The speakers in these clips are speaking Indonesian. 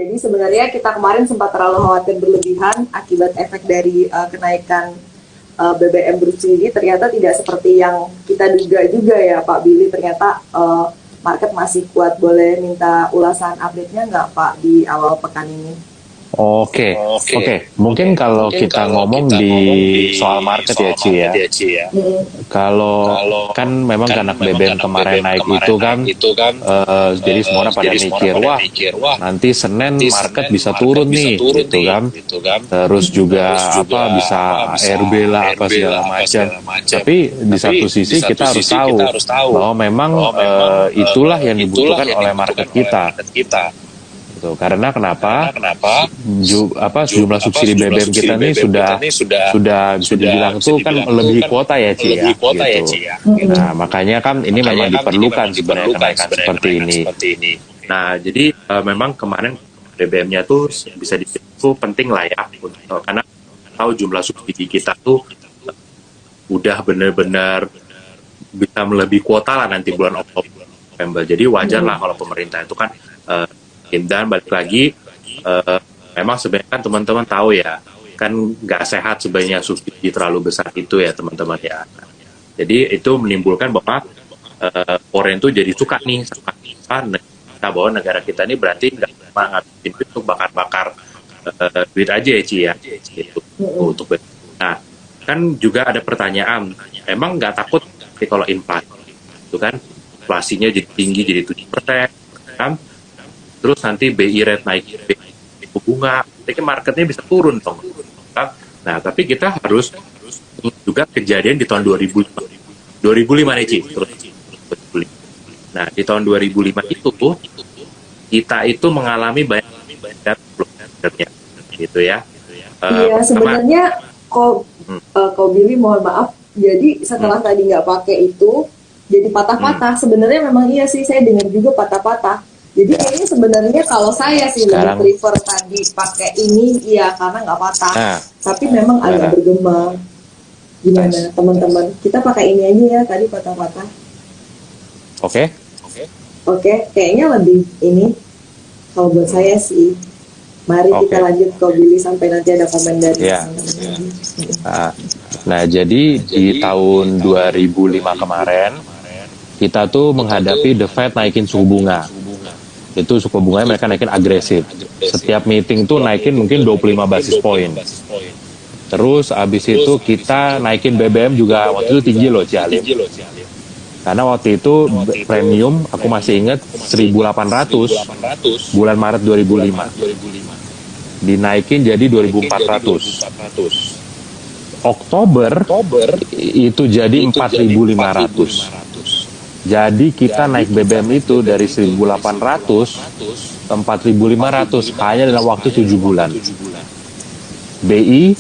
Jadi sebenarnya kita kemarin sempat terlalu khawatir berlebihan akibat efek dari kenaikan BBM bersubsidi. Ternyata tidak seperti yang kita duga juga ya Pak Billy. Ternyata market masih kuat. Boleh minta ulasan update-nya nggak Pak di awal pekan ini? Oke. Mungkin kalau kita ngomong di soal market ya, Ci ya. Kalau kan memang karena BBM kemarin naik itu kan, jadi semua orang pada mikir, wah nanti Senin market bisa turun nih, gitu kan. Terus juga apa bisa ARB lah apa segala macam. Tapi di satu sisi kita harus tahu bahwa memang itulah yang dibutuhkan oleh market kita. Karena kenapa? Jumlah subsidi BBM kita ini sudah bisa dibilang tuh kan melebihi kuota ya, Ci ya. Gitu. Nah, makanya kan ini memang diperlukan sebenarnya kenaikan seperti ini. Nah, jadi memang kemarin BBM-nya tuh bisa dibilang penting lah ya, karena tahu jumlah subsidi kita tuh udah benar-benar bisa melebihi kuota lah nanti bulan Oktober, November. Jadi wajar lah kalau pemerintah itu kan dan balik lagi, memang sebenarnya kan teman-teman tahu ya, kan nggak sehat sebenarnya subsidi terlalu besar itu ya teman-teman ya. Jadi itu menimbulkan bahwa foreign itu jadi suka nih sama bahwa negara kita ini berarti nggak ngabisin duit untuk bakar-bakar duit aja ya Ci ya. Gitu. Nah, kan juga ada pertanyaan, emang nggak takut kalau inflasi itu kan inflasinya jadi tinggi jadi 7%, kan? Terus nanti BI rate naik, bunga, jadi marketnya bisa turun dong. Nah, tapi kita harus juga kejadian di tahun 2005 nih, Ci. Nah, di tahun 2005 itu kita itu mengalami banyak gitu ya. Iya, sebenarnya kau Billy mohon maaf. Jadi setelah tadi nggak pakai itu, jadi patah-patah. Sebenarnya memang iya sih, saya dengar juga patah-patah. Jadi kayaknya sebenarnya kalau saya sih lebih prefer tadi pakai ini, iya karena nggak patah. Tapi memang agak bergema. Gimana teman-teman? Kita pakai ini aja ya tadi patah-patah. Oke, kayaknya lebih ini. Kalau buat saya sih. Mari kita lanjut ke Billy sampai nanti ada komen dari Nah, jadi di tahun 2005 kemarin kita tuh menghadapi The Fed naikin suku bunga. Itu suku bunganya mereka naikin agresif. Setiap meeting tuh naikin mungkin 25 basis point. Terus abis itu kita naikin BBM juga waktu itu tinggi loh, Cialim. Karena waktu itu premium aku masih ingat 1.800 bulan Maret 2005. Dinaikin jadi 2.400. Oktober itu jadi 4.500. Jadi kita naik BBM itu dari 1.800 ke 4.500 hanya dalam waktu 7 bulan. BI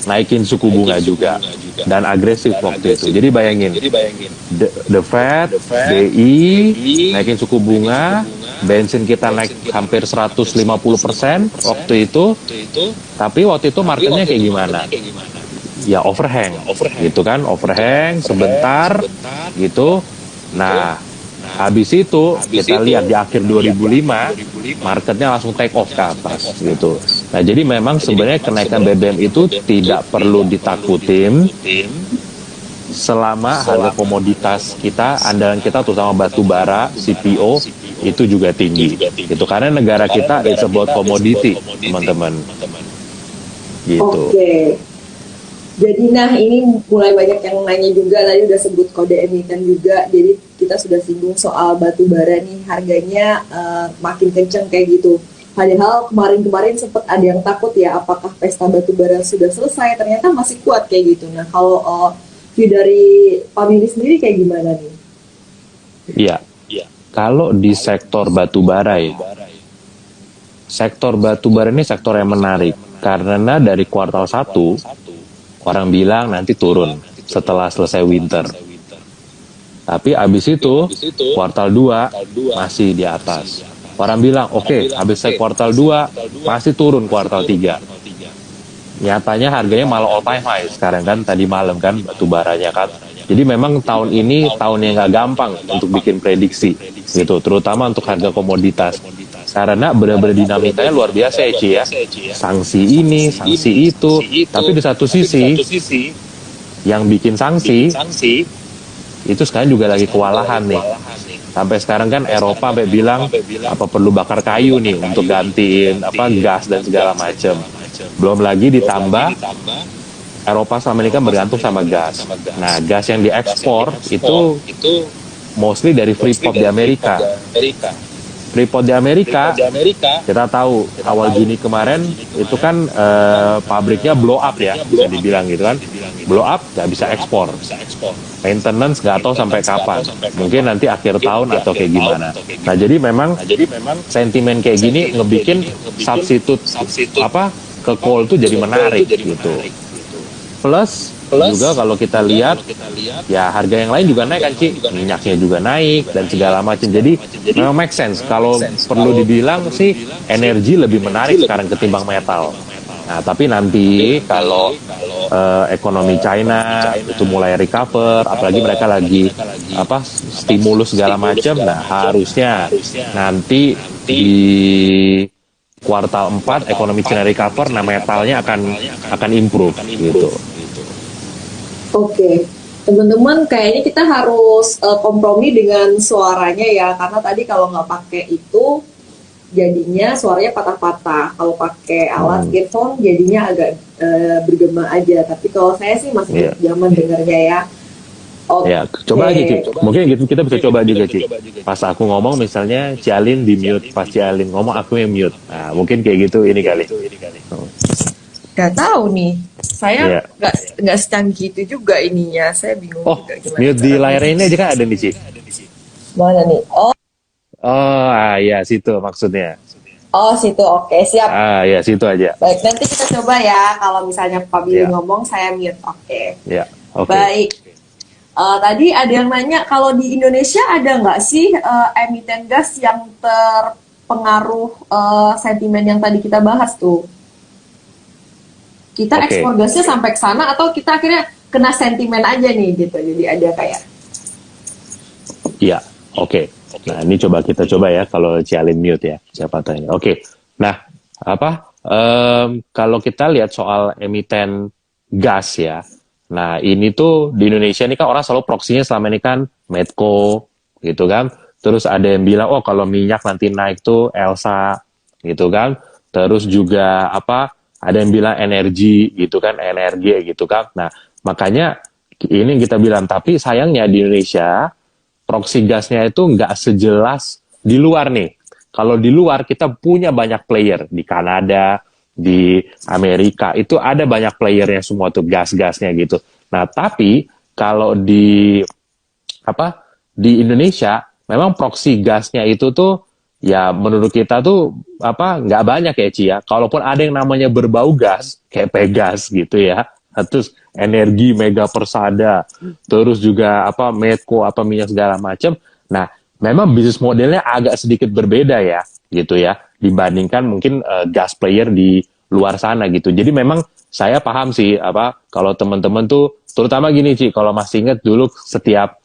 naikin suku bunga juga dan agresif waktu itu. Jadi bayangin, the Fed, BI naikin suku bunga, bensin kita naik hampir 150% waktu itu. Tapi waktu itu marketnya kayak gimana? Ya overhang, gitu kan, overhang sebentar, gitu. Nah, habis itu kita lihat di akhir 2005 marketnya langsung take off ke atas gitu. Nah, jadi memang sebenarnya kenaikan BBM itu tidak perlu ditakutin selama harga komoditas kita, andalan kita terutama batu bara, CPO itu juga tinggi. Gitu karena negara kita it's about commodity, teman-teman. Gitu. Oke. Jadi nah ini mulai banyak yang nanya juga, tadi udah sebut kode emiten juga, jadi kita sudah singgung soal batu bara nih harganya makin kenceng kayak gitu. Padahal kemarin sempat ada yang takut ya apakah pesta batu bara sudah selesai, ternyata masih kuat kayak gitu. Nah kalau view dari Pak Billy sendiri kayak gimana nih? Iya, kalau di sektor batu bara ya, sektor batu bara ini sektor yang menarik karena dari kuartal 1 orang bilang nanti turun setelah selesai winter. Tapi abis itu kuartal 2 masih di atas. Orang bilang oke, abis selesai kuartal 2 pasti turun kuartal 3. Nyatanya harganya malah all time high sekarang kan, tadi malam kan batu baranya kan. Jadi memang tahun ini tahun yang gak gampang untuk bikin prediksi gitu, terutama untuk harga komoditas. Karena benar-benar dinamikanya luar biasa ya Ci ya. Sanksi ini, sanksi itu. Tapi di satu sisi, yang bikin sanksi, itu sekarang juga lagi kewalahan nih. Sampai sekarang kan Eropa sampai bilang apa perlu bakar kayu nih untuk gantiin apa gas dan segala macam. Belum lagi ditambah Eropa selama ini kan bergantung sama gas. Nah, gas yang diekspor itu mostly dari Freeport di Amerika. Freeport di Amerika, kita tahu awal Juni kemarin itu kan pabriknya blow up ya, bisa dibilang gitu kan. Blow up, nggak bisa ekspor. Maintenance nggak tahu sampai kapan. Mungkin nanti akhir tahun atau kayak gimana. Nah, jadi memang sentimen kayak gini ngebikin substitute apa ke coal itu jadi menarik gitu. Plus juga kalau kita lihat ya harga yang lain juga naik kan Ci, minyaknya juga naik dan segala macam. Jadi memang make sense kalau perlu dibilang sih energi lebih menarik sekarang ketimbang metal. Nah, tapi nanti kalau ekonomi China itu mulai recover, apalagi mereka lagi apa stimulus segala macam, nah harusnya nanti di kuartal 4 ekonomi China recover, nah metalnya akan improve gitu. Oke, teman-teman kayaknya kita harus kompromi dengan suaranya ya, karena tadi kalau nggak pakai itu jadinya suaranya patah-patah. Kalau pakai alat earphone jadinya agak bergema aja. Tapi kalau saya sih masih nyaman dengarnya ya. Ya, coba aja Ci. Mungkin gitu kita bisa coba juga Ci. Pas aku ngomong misalnya Cialin di mute, pas Cialin ngomong aku yang mute. Nah, mungkin kayak gitu ini kali. Gak tahu nih, saya nggak secanggih itu juga ininya, saya bingung juga gimana. Mute di layar ini aja kan ada nih Ci. Mana nih? Ya situ maksudnya. Oh situ, oke siap. Ya situ aja. Baik, nanti kita coba ya. Kalau misalnya Pak Billy ngomong, saya mute, oke. Oke. Baik. Tadi ada yang nanya kalau di Indonesia ada nggak sih emiten gas yang terpengaruh sentimen yang tadi kita bahas tuh? Kita ekspor gasnya sampai ke sana atau kita akhirnya kena sentimen aja nih gitu. Jadi ada kayak. Iya, oke. Nah, ini kita coba ya kalau Cialin mute ya, siapa tanya. Oke. Nah, kalau kita lihat soal emiten gas ya. Nah, ini tuh di Indonesia ini kan orang selalu proksinya selama ini kan Medco gitu kan. Terus ada yang bilang kalau minyak nanti naik tuh Elsa gitu kan. Terus juga ada yang bilang energi gitu kan, energi gitu kan. Nah, makanya ini kita bilang, tapi sayangnya di Indonesia proxy gasnya itu nggak sejelas di luar nih. Kalau di luar kita punya banyak player di Kanada, di Amerika itu ada banyak playernya semua tuh gas-gasnya gitu. Nah, tapi kalau di Indonesia memang proxy gasnya itu tuh ya menurut kita tuh nggak banyak ya Ci ya. Kalaupun ada yang namanya berbau gas kayak Pegas gitu ya. Terus energi Mega Persada, terus juga Medco minyak segala macam. Nah, memang bisnis modelnya agak sedikit berbeda ya gitu ya dibandingkan mungkin gas player di luar sana gitu. Jadi memang saya paham sih kalau teman-teman tuh terutama gini Ci, kalau masih ingat dulu setiap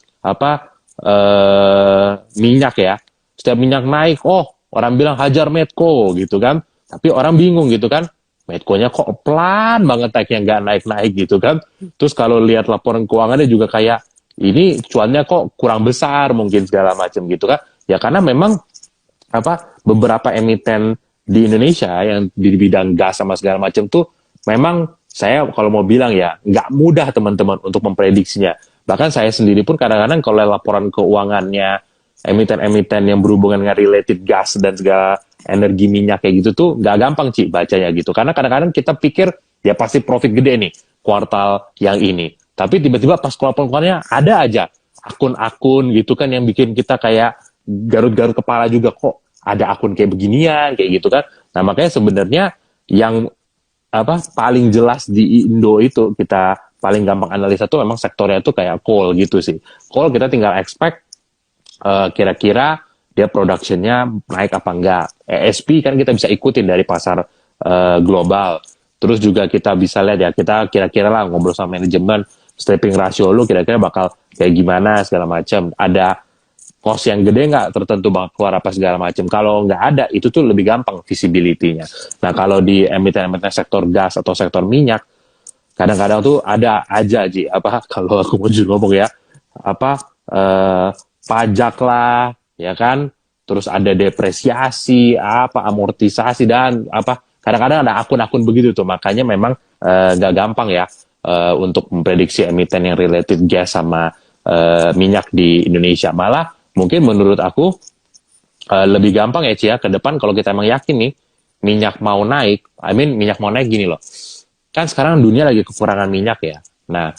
minyak ya. Setiap minyak naik, orang bilang hajar Medco gitu kan. Tapi orang bingung gitu kan. Medco-nya kok pelan banget naiknya, nggak naik-naik gitu kan. Terus kalau lihat laporan keuangannya juga kayak, ini cuannya kok kurang besar mungkin segala macam gitu kan. Ya karena memang beberapa emiten di Indonesia yang di bidang gas sama segala macam tuh memang saya kalau mau bilang ya nggak mudah teman-teman untuk memprediksinya. Bahkan saya sendiri pun kadang-kadang kalau laporan keuangannya emiten-emiten yang berhubungan dengan related gas dan segala energi minyak kayak gitu tuh nggak gampang Ci bacanya gitu. Karena kadang-kadang kita pikir ya pasti profit gede nih kuartal yang ini. Tapi tiba-tiba pas laporannya ada aja akun-akun gitu kan yang bikin kita kayak garut-garut kepala juga, kok ada akun kayak beginian kayak gitu kan. Nah makanya sebenarnya yang paling jelas di Indo itu kita paling gampang analisa tuh memang sektornya tuh kayak coal gitu sih. Coal kita tinggal expect kira-kira dia productionnya naik apa enggak. ESP kan kita bisa ikutin dari pasar global. Terus juga kita bisa lihat ya, kita kira-kira lah ngobrol sama manajemen, stripping ratio lu kira-kira bakal kayak gimana segala macam. Ada cost yang gede nggak, tertentu banget keluar apa segala macam. Kalau nggak ada, itu tuh lebih gampang visibility-nya. Nah, kalau di emiten-emiten sektor gas atau sektor minyak, kadang-kadang tuh ada aja Ji, apa kalau aku mau jujur ngomong ya, apa pajak lah, ya kan, terus ada depresiasi, apa amortisasi dan apa, kadang-kadang ada akun-akun begitu tuh, makanya memang nggak gampang ya untuk memprediksi emiten yang related gas sama minyak di Indonesia. Malah mungkin menurut aku lebih gampang ya Cia, ke depan kalau kita emang yakin nih minyak mau naik, minyak mau naik gini loh, kan sekarang dunia lagi kekurangan minyak ya. Nah,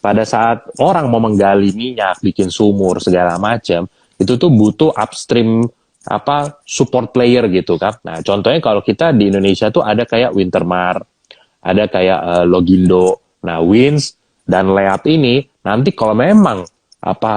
pada saat orang mau menggali minyak, bikin sumur segala macam, itu tuh butuh upstream apa support player gitu kan. Nah, contohnya kalau kita di Indonesia tuh ada kayak Wintermar, ada kayak Logindo. Nah, Wins dan Leat ini nanti kalau memang apa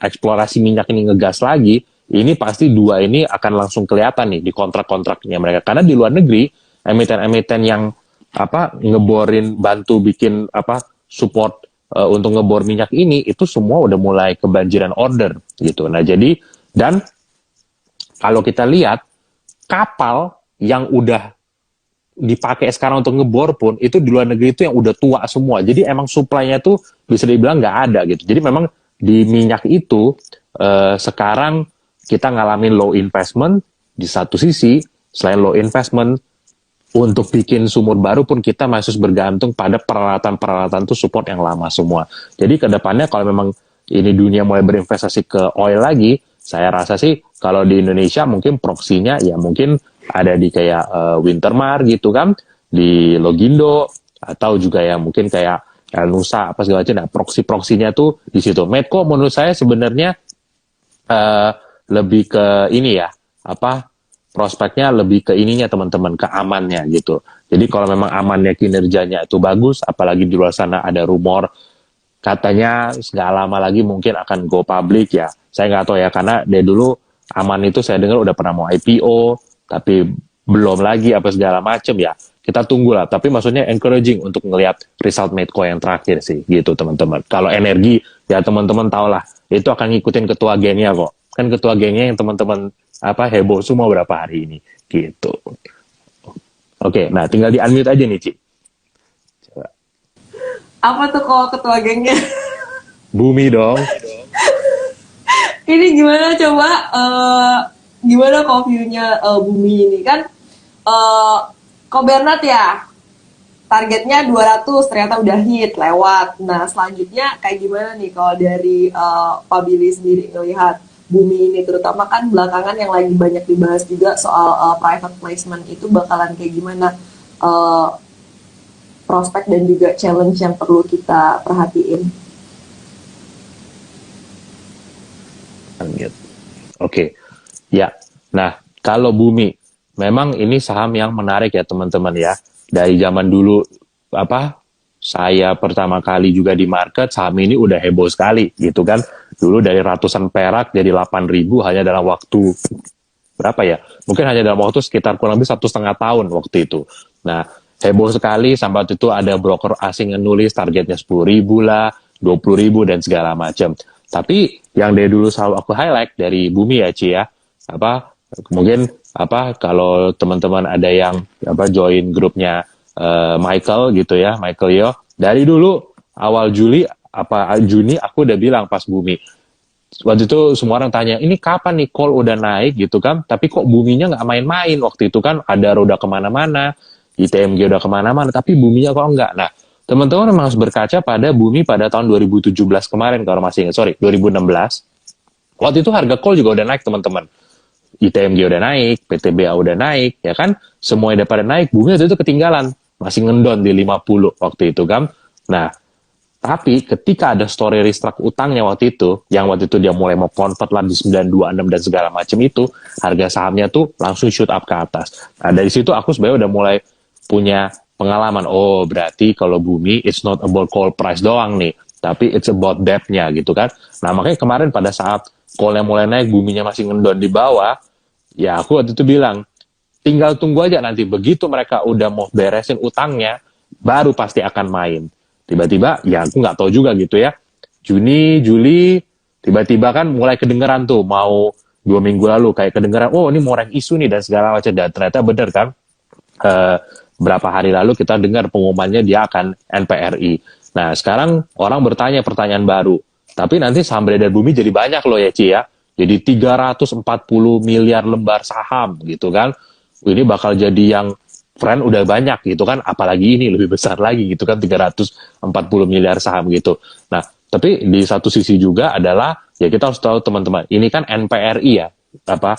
eksplorasi minyak ini ngegas lagi, ini pasti dua ini akan langsung kelihatan nih di kontrak-kontraknya mereka. Karena di luar negeri emiten-emiten yang apa ngeborin bantu bikin apa support untuk ngebor minyak ini itu semua udah mulai kebanjiran order gitu. Nah, jadi dan kalau kita lihat kapal yang udah dipakai sekarang untuk ngebor pun itu di luar negeri itu yang udah tua semua. Jadi emang supply-nya tuh bisa dibilang nggak ada gitu. Jadi memang di minyak itu sekarang kita ngalamin low investment di satu sisi. Selain low investment, untuk bikin sumur baru pun kita masih bergantung pada peralatan-peralatan tuh support yang lama semua. Jadi kedepannya kalau memang ini dunia mulai berinvestasi ke oil lagi, saya rasa sih kalau di Indonesia mungkin proksinya ya mungkin ada di kayak Wintermar gitu kan, di Logindo, atau juga ya mungkin kayak El Nusa apa segala macam. Nah, proksinya tuh di situ. Medco menurut saya sebenarnya lebih ke ini ya, apa prospeknya lebih ke ininya teman-teman, ke amannya gitu. Jadi kalau memang amannya kinerjanya itu bagus, apalagi di luar sana ada rumor katanya nggak lama lagi mungkin akan go public ya. Saya nggak tahu ya, karena dari dulu aman itu saya dengar udah pernah mau IPO, tapi belum lagi apa segala macam ya. Kita tunggu lah. Tapi maksudnya encouraging untuk ngelihat result Medco yang terakhir sih gitu teman-teman. Kalau energi ya teman-teman tahu lah, itu akan ngikutin ketua gengnya kok. Kan ketua gengnya yang teman-teman apa heboh semua berapa hari ini gitu. Oke, nah tinggal di unmute aja nih Ci. Coba. Apa tuh kalau ketua gengnya? Bumi dong. Ini gimana coba? Gimana kalau view-nya Bumi ini kan? Kok Bernard ya? Targetnya 200 ternyata udah hit lewat. Nah selanjutnya kayak gimana nih kalau dari Pak Billy sendiri ngelihat Bumi ini, terutama kan belakangan yang lagi banyak dibahas juga soal private placement itu bakalan kayak gimana, prospek dan juga challenge yang perlu kita perhatiin. Oke, ya. Nah, kalau Bumi, memang ini saham yang menarik ya teman-teman ya. Dari zaman dulu apa saya pertama kali juga di market, saham ini udah heboh sekali gitu kan. Dulu dari ratusan perak jadi 8.000 hanya dalam waktu berapa ya? Mungkin hanya dalam waktu sekitar kurang lebih 1,5 tahun waktu itu. Nah, heboh sekali sampai waktu itu ada broker asing yang nulis targetnya 10.000 lah, 20.000 dan segala macam. Tapi yang dari dulu selalu aku highlight dari Bumi ya Ci ya, apa mungkin apa kalau teman-teman ada yang apa join grupnya Michael gitu ya, Michael Yo. Dari dulu awal Juli apa Juni aku udah bilang pas Bumi. Waktu itu semua orang tanya, ini kapan nih call udah naik gitu kan? Tapi kok Buminya nggak main-main waktu itu kan? Ada roda kemana-mana, ITMG udah kemana-mana, tapi Buminya kok nggak? Nah, teman-teman memang harus berkaca pada Bumi pada tahun 2017 kemarin kalau masih ingat, 2016. Waktu itu harga call juga udah naik teman-teman. ITMG udah naik, PTBA udah naik, ya kan? Semuanya udah pada naik, Bumi waktu itu ketinggalan. Masih ngendon di 50 waktu itu kan. Nah, tapi ketika ada story restruct utangnya waktu itu, yang waktu itu dia mulai mau convert lah di 926 dan segala macam itu, harga sahamnya tuh langsung shoot up ke atas. Nah, dari situ aku sebenarnya udah mulai punya pengalaman. Oh, berarti kalau Bumi, it's not about call price doang nih, tapi it's about depth-nya gitu kan. Nah, makanya kemarin pada saat call-nya mulai naik, Buminya masih ngendon di bawah, ya aku waktu itu bilang, tinggal tunggu aja nanti begitu mereka udah mau beresin utangnya, baru pasti akan main. Tiba-tiba ya aku nggak tahu juga gitu ya. Juni, Juli tiba-tiba kan mulai kedengeran tuh, mau 2 minggu lalu kayak kedengeran, oh ini mau rank isu nih dan segala macam, dan ternyata bener kan, eh, berapa hari lalu kita dengar pengumumannya dia akan NPRI. Nah sekarang orang bertanya pertanyaan baru, tapi nanti saham beredar bumi jadi banyak loh ya Ci ya, jadi 340 miliar lembar saham gitu kan, ini bakal jadi yang friend udah banyak gitu kan, apalagi ini lebih besar lagi gitu kan, 340 miliar saham gitu. Nah tapi di satu sisi juga adalah ya kita harus tahu teman-teman, ini kan NPRI ya, apa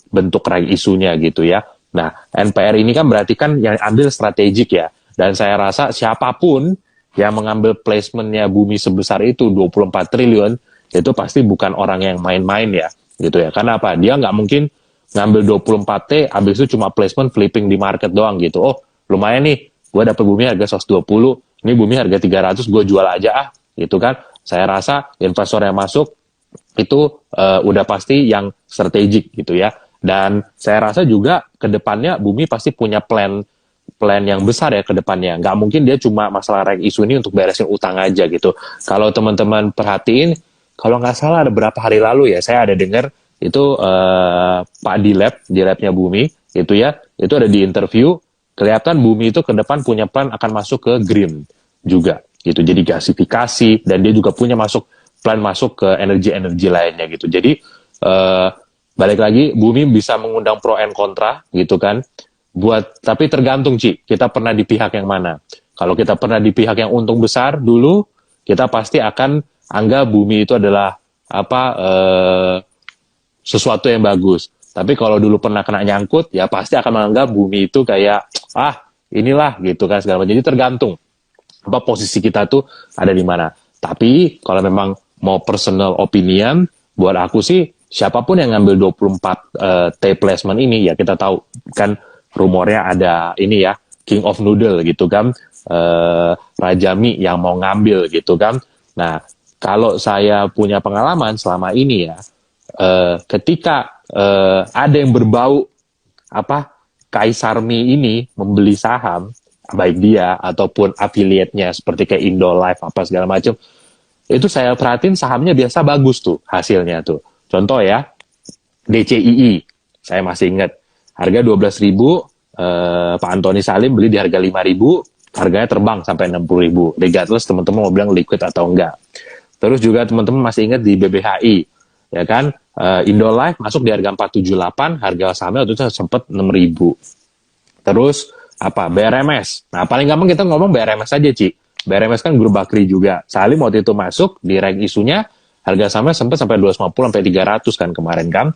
bentuk rank isunya gitu ya. Nah NPR ini kan berarti kan yang ambil strategik ya, dan saya rasa siapapun yang mengambil placementnya bumi sebesar itu 24 triliun itu pasti bukan orang yang main-main ya gitu ya. Karena apa? Dia nggak mungkin ngambil 24T habis itu cuma placement flipping di market doang gitu. Oh lumayan nih, gue dapet bumi harga 120, ini bumi harga 300, gue jual aja ah gitu kan. Saya rasa investor yang masuk itu udah pasti yang strategik gitu ya. Dan saya rasa juga ke depannya bumi pasti punya plan yang besar ya ke depannya. Nggak mungkin dia cuma masalah rank isu ini untuk beresin utang aja gitu. Kalau teman-teman perhatiin, kalau nggak salah ada beberapa hari lalu ya, saya ada dengar itu Pak di labnya Bumi, itu ya, itu ada di interview, kelihatan Bumi itu ke depan punya plan akan masuk ke green juga gitu. Jadi gasifikasi, dan dia juga punya plan masuk ke energi-energi lainnya gitu. Jadi balik lagi, Bumi bisa mengundang pro and kontra gitu kan. Tapi tergantung Ci, kita pernah di pihak yang mana. Kalau kita pernah di pihak yang untung besar dulu, kita pasti akan anggap bumi itu adalah sesuatu yang bagus. Tapi kalau dulu pernah kena nyangkut, ya pasti akan menganggap bumi itu kayak inilah gitu kan segala macam. Jadi tergantung posisi kita tuh ada di mana. Tapi kalau memang mau personal opinion, buat aku sih siapapun yang ngambil 24 T placement ini, ya kita tahu kan rumornya ada ini ya, King of Noodle gitu kan, Raja Mie yang mau ngambil gitu kan. Nah kalau saya punya pengalaman selama ini ya, ketika ada yang berbau Kaisar Mie ini membeli saham, baik dia ataupun afiliatnya seperti kayak Indolife apa segala macam, itu saya perhatiin sahamnya biasa bagus tuh hasilnya tuh. Contoh ya, DCII, saya masih ingat harga 12.000, Pak Antoni Salim beli di harga 5.000, harganya terbang sampai 60.000. Regardless teman-teman mau bilang liquid atau enggak. Terus juga teman-teman masih ingat di BBHI, ya kan, Indolife masuk di harga 478, harga sahamnya waktu itu sempat 6.000. Terus BRMS. Nah paling gampang kita ngomong BRMS aja Ci. BRMS kan grup Bakri juga. Salim waktu itu masuk di rank isunya, harga sahamnya sempat sampai 250 sampai 300 kan kemarin kan.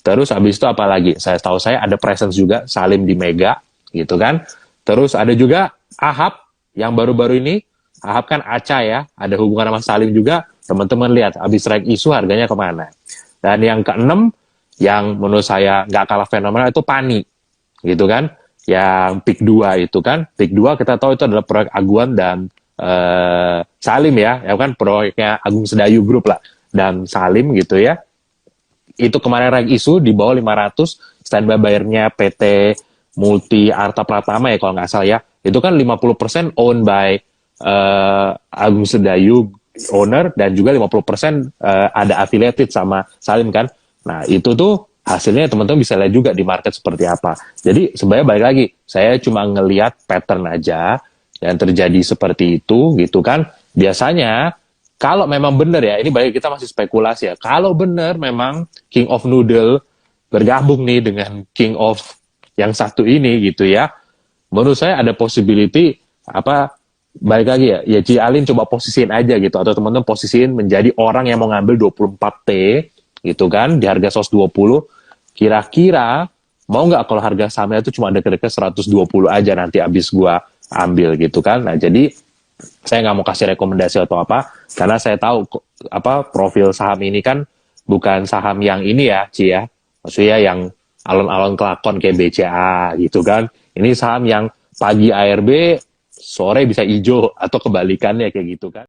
Terus habis itu apa lagi? Saya tahu saya ada presence juga Salim di Mega gitu kan. Terus ada juga Ahab yang baru-baru ini. Ahab kan Aca ya, ada hubungan sama Salim juga. Teman-teman lihat habis rank isu harganya kemana. Dan yang keenam yang menurut saya nggak kalah fenomenal itu Pani gitu kan. Yang PIK 2 itu kan. PIK 2 kita tahu itu adalah proyek Aguan dan Salim ya kan, proyeknya Agung Sedayu Group lah dan Salim gitu ya. Itu kemarin rank isu di bawah 500, standby bayarnya PT Multi Arta Pratama ya kalau nggak salah ya. Itu kan 50% owned by Agung Sedayu owner, dan juga 50% ada affiliated sama Salim kan. Nah itu tuh hasilnya teman-teman bisa lihat juga di market seperti apa. Jadi sebenarnya balik lagi, saya cuma ngelihat pattern aja yang terjadi seperti itu gitu kan. Biasanya kalau memang benar ya, ini balik kita masih spekulasi ya, kalau benar memang King of Noodle bergabung nih dengan King of yang satu ini gitu ya, menurut saya ada possibility balik lagi ya Ci Alin coba posisiin aja gitu, atau teman-teman posisiin menjadi orang yang mau ngambil 24T gitu kan di harga 120. Kira-kira mau nggak kalau harga sahamnya itu cuma dekat-dekat 120 aja nanti abis gua ambil gitu kan. Nah jadi saya nggak mau kasih rekomendasi atau apa, karena saya tahu profil saham ini kan bukan saham yang ini ya Ci ya, maksudnya yang alon-alon kelakon kayak BCA gitu kan. Ini saham yang pagi ARB, sore bisa hijau atau kebalikannya kayak gitu kan.